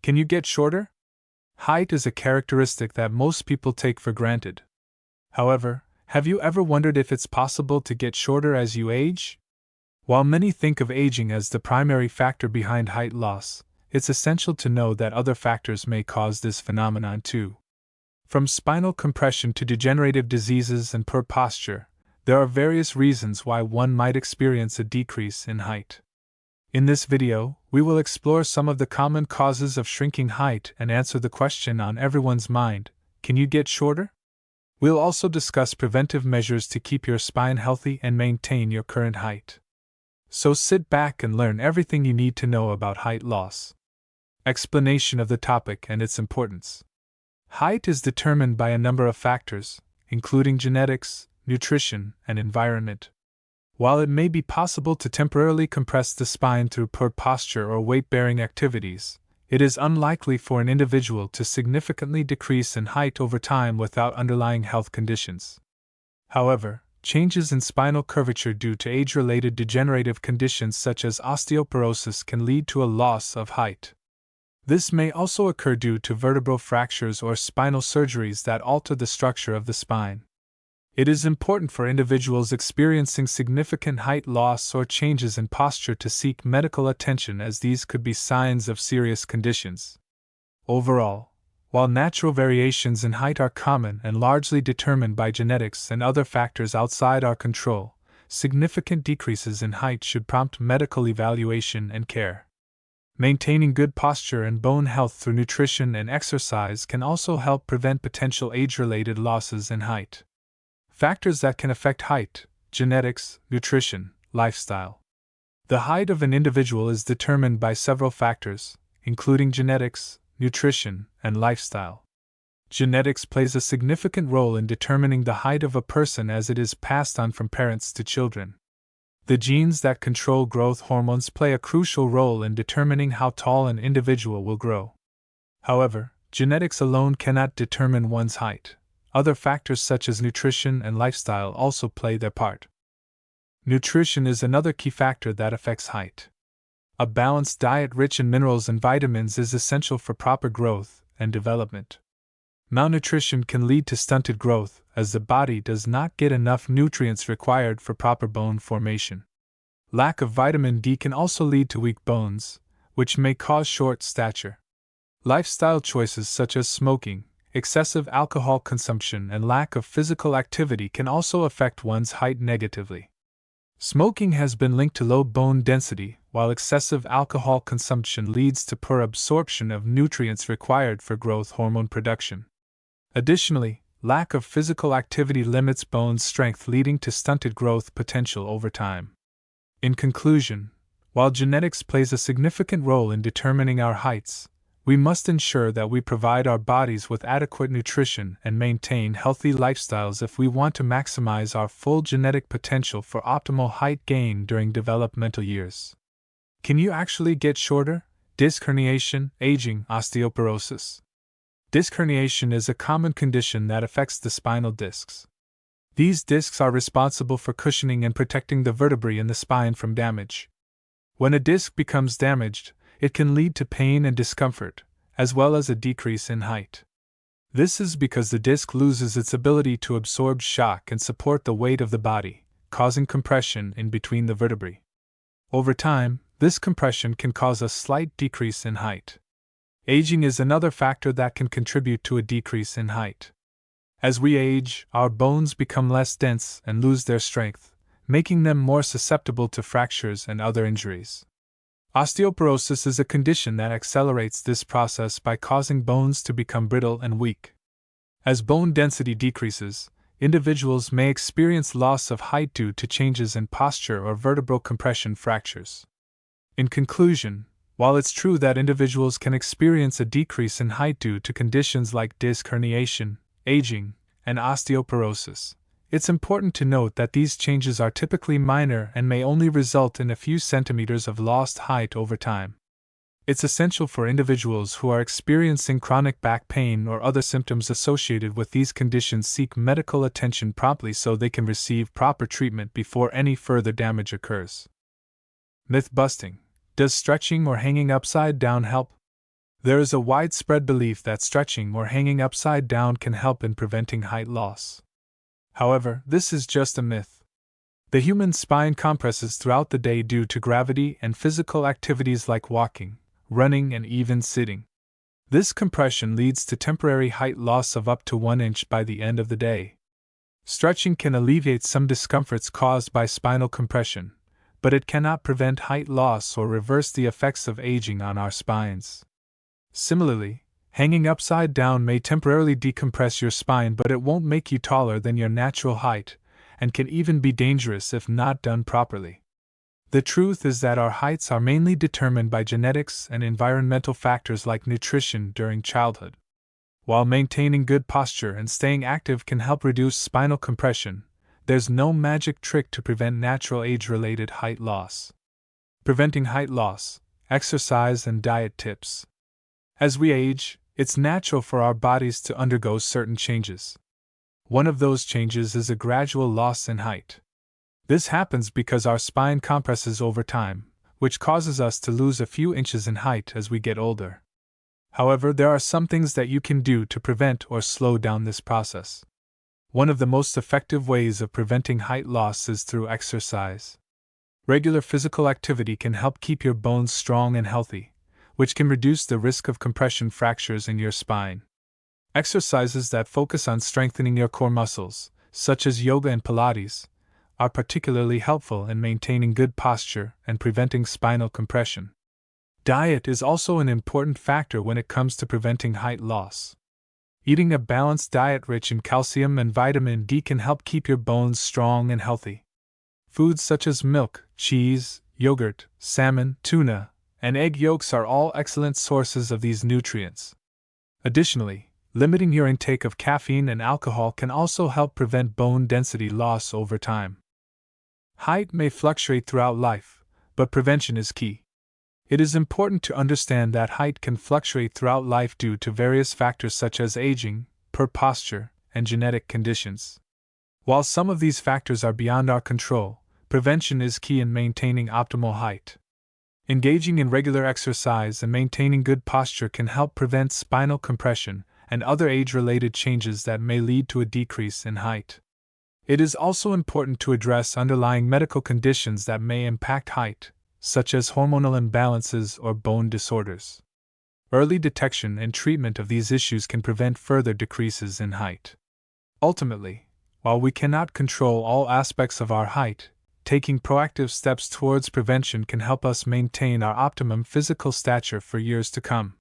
Can you get shorter? Height is a characteristic that most people take for granted. However, have you ever wondered if it's possible to get shorter as you age? While many think of aging as the primary factor behind height loss, it's essential to know that other factors may cause this phenomenon too. From spinal compression to degenerative diseases and poor posture, there are various reasons why one might experience a decrease in height. In this video, we will explore some of the common causes of shrinking height and answer the question on everyone's mind: can you get shorter? We'll also discuss preventive measures to keep your spine healthy and maintain your current height. So sit back and learn everything you need to know about height loss. Explanation of the topic and its importance. Height is determined by a number of factors, including genetics, nutrition, and environment. While it may be possible to temporarily compress the spine through poor posture or weight-bearing activities, it is unlikely for an individual to significantly decrease in height over time without underlying health conditions. However, changes in spinal curvature due to age-related degenerative conditions such as osteoporosis can lead to a loss of height. This may also occur due to vertebral fractures or spinal surgeries that alter the structure of the spine. It is important for individuals experiencing significant height loss or changes in posture to seek medical attention, as these could be signs of serious conditions. Overall, while natural variations in height are common and largely determined by genetics and other factors outside our control, significant decreases in height should prompt medical evaluation and care. Maintaining good posture and bone health through nutrition and exercise can also help prevent potential age-related losses in height. Factors that can affect height: genetics, nutrition, lifestyle. The height of an individual is determined by several factors, including genetics, nutrition, and lifestyle. Genetics plays a significant role in determining the height of a person as it is passed on from parents to children. The genes that control growth hormones play a crucial role in determining how tall an individual will grow. However, genetics alone cannot determine one's height. Other factors such as nutrition and lifestyle also play their part. Nutrition is another key factor that affects height. A balanced diet rich in minerals and vitamins is essential for proper growth and development. Malnutrition can lead to stunted growth, as the body does not get enough nutrients required for proper bone formation. Lack of vitamin D can also lead to weak bones, which may cause short stature. Lifestyle choices such as smoking, excessive alcohol consumption, and lack of physical activity can also affect one's height negatively. Smoking has been linked to low bone density, while excessive alcohol consumption leads to poor absorption of nutrients required for growth hormone production. Additionally, lack of physical activity limits bone strength, leading to stunted growth potential over time. In conclusion, while genetics plays a significant role in determining our heights, we must ensure that we provide our bodies with adequate nutrition and maintain healthy lifestyles if we want to maximize our full genetic potential for optimal height gain during developmental years. Can you actually get shorter? Disc herniation, aging, osteoporosis. Disc herniation is a common condition that affects the spinal discs. These discs are responsible for cushioning and protecting the vertebrae in the spine from damage. When a disc becomes damaged, it can lead to pain and discomfort, as well as a decrease in height. This is because the disc loses its ability to absorb shock and support the weight of the body, causing compression in between the vertebrae. Over time, this compression can cause a slight decrease in height. Aging is another factor that can contribute to a decrease in height. As we age, our bones become less dense and lose their strength, making them more susceptible to fractures and other injuries. Osteoporosis is a condition that accelerates this process by causing bones to become brittle and weak. As bone density decreases, individuals may experience loss of height due to changes in posture or vertebral compression fractures. In conclusion, while it's true that individuals can experience a decrease in height due to conditions like disc herniation, aging, and osteoporosis, it's important to note that these changes are typically minor and may only result in a few centimeters of lost height over time. It's essential for individuals who are experiencing chronic back pain or other symptoms associated with these conditions seek medical attention promptly so they can receive proper treatment before any further damage occurs. Myth busting. Does stretching or hanging upside down help? There is a widespread belief that stretching or hanging upside down can help in preventing height loss. However, this is just a myth. The human spine compresses throughout the day due to gravity and physical activities like walking, running, and even sitting. This compression leads to temporary height loss of up to 1 inch by the end of the day. Stretching can alleviate some discomforts caused by spinal compression, but it cannot prevent height loss or reverse the effects of aging on our spines. Similarly, hanging upside down may temporarily decompress your spine, but it won't make you taller than your natural height, and can even be dangerous if not done properly. The truth is that our heights are mainly determined by genetics and environmental factors like nutrition during childhood. While maintaining good posture and staying active can help reduce spinal compression, there's no magic trick to prevent natural age-related height loss. Preventing height loss, exercise and diet tips. As we age, it's natural for our bodies to undergo certain changes. One of those changes is a gradual loss in height. This happens because our spine compresses over time, which causes us to lose a few inches in height as we get older. However, there are some things that you can do to prevent or slow down this process. One of the most effective ways of preventing height loss is through exercise. Regular physical activity can help keep your bones strong and healthy, which can reduce the risk of compression fractures in your spine. Exercises that focus on strengthening your core muscles, such as yoga and Pilates, are particularly helpful in maintaining good posture and preventing spinal compression. Diet is also an important factor when it comes to preventing height loss. Eating a balanced diet rich in calcium and vitamin D can help keep your bones strong and healthy. Foods such as milk, cheese, yogurt, salmon, tuna, and egg yolks are all excellent sources of these nutrients. Additionally, limiting your intake of caffeine and alcohol can also help prevent bone density loss over time. Height may fluctuate throughout life, but prevention is key. It is important to understand that height can fluctuate throughout life due to various factors such as aging, poor posture, and genetic conditions. While some of these factors are beyond our control, prevention is key in maintaining optimal height. Engaging in regular exercise and maintaining good posture can help prevent spinal compression and other age-related changes that may lead to a decrease in height. It is also important to address underlying medical conditions that may impact height, such as hormonal imbalances or bone disorders. Early detection and treatment of these issues can prevent further decreases in height. Ultimately, while we cannot control all aspects of our height, taking proactive steps towards prevention can help us maintain our optimum physical stature for years to come.